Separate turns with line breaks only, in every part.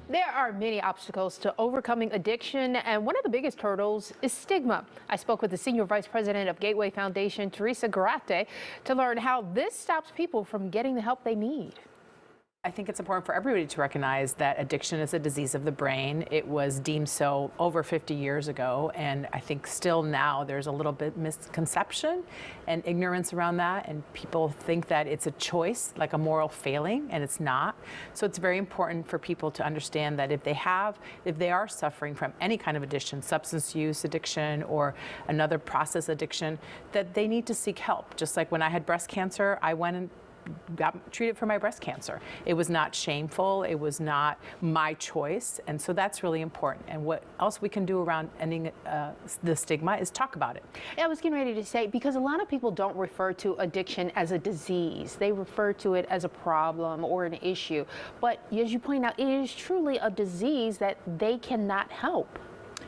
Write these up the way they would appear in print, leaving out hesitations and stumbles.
There are many obstacles to overcoming addiction, and one of the biggest hurdles is stigma. I spoke with the Senior Vice President of Gateway Foundation, Teresa Garate, to learn how this stops people from getting the help they need.
I think it's important for everybody to recognize that addiction is a disease of the brain. It was deemed so over 50 years ago, and I think still now there's a little bit misconception and ignorance around that, and people think that it's a choice, like a moral failing, and it's not. So it's very important for people to understand that if they are suffering from any kind of addiction, substance use addiction or another process addiction, that they need to seek help. Just like when I had breast cancer, I went and got treated for my breast cancer. It was not shameful. It was not my choice. And so that's really important. And what else we can do around ending the stigma is talk about it.
I was getting ready to say, because a lot of people don't refer to addiction as a disease. They refer to it as a problem or an issue. But as you point out, it is truly a disease that they cannot help.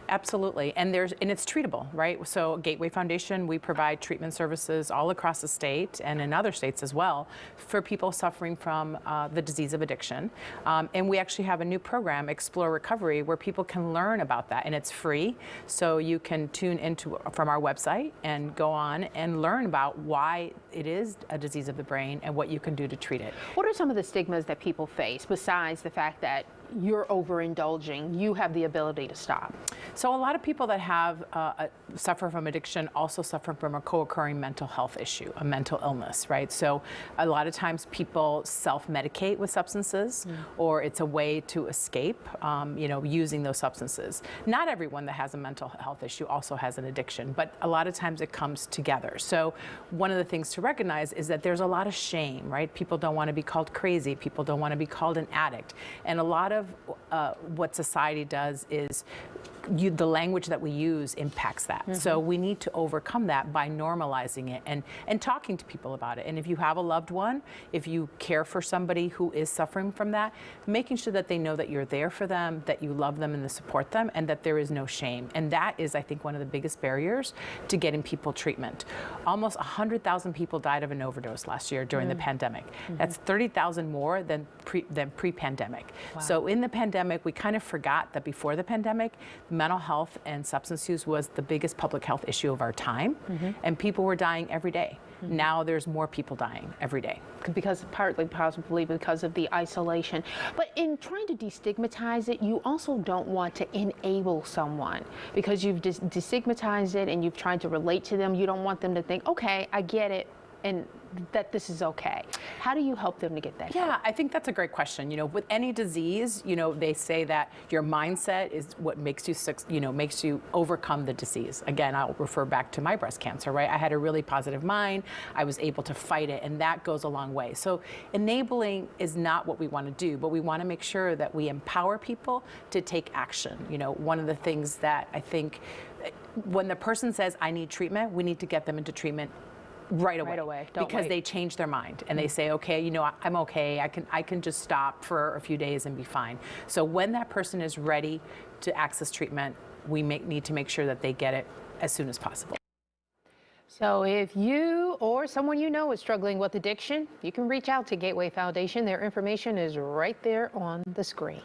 Absolutely, and it's treatable, right? So Gateway Foundation, we provide treatment services all across the state and in other states as well for people suffering from the disease of addiction. And we actually have a new program, Explore Recovery, where people can learn about that, and it's free. So you can tune into from our website and go on and learn about why it is a disease of the brain and what you can do to treat it.
What are some of the stigmas that people face besides the fact that you're overindulging, you have the ability to stop?
So a lot of people that have suffer from addiction also suffer from a co-occurring mental health issue, a mental illness, right? So a lot of times people self-medicate with substances, or it's a way to escape, using those substances. Not everyone that has a mental health issue also has an addiction, but a lot of times it comes together. So one of the things to recognize is that there's a lot of shame, right? People don't want to be called crazy. People don't want to be called an addict. And a lot of what society does is the language that we use impacts that. So we need to overcome that by normalizing it and talking to people about it. And if you have a loved one, if you care for somebody who is suffering from that, making sure that they know that you're there for them, that you love them and to support them, and that there is no shame. And that is, I think, one of the biggest barriers to getting people treatment. Almost 100,000 people died of an overdose last year during the pandemic. That's 30,000 more than pre-pandemic.
Wow.
So in the pandemic, we kind of forgot that before the pandemic, mental health and substance use was the biggest public health issue of our time, and people were dying every day. Now there's more people dying every day.
Partly possibly because of the isolation. But in trying to destigmatize it, you also don't want to enable someone, because you've destigmatized it and you've tried to relate to them. You don't want them to think, okay, I get it, and that this is okay. How do you help them to get that help?
I think that's a great question. With any disease, they say that your mindset is what makes you overcome the disease. Again, I'll refer back to my breast cancer, right? I had a really positive mind. I was able to fight it, and that goes a long way. So enabling is not what we want to do, but we want to make sure that we empower people to take action. One of the things that I think, when the person says, I need treatment, we need to get them into treatment right away.
Don't
because
wait.
they change their mind and they say, okay, I'm okay. I can just stop for a few days and be fine. So when that person is ready to access treatment, we need to make sure that they get it as soon as possible.
So if you or someone you know is struggling with addiction, you can reach out to Gateway Foundation. Their information is right there on the screen.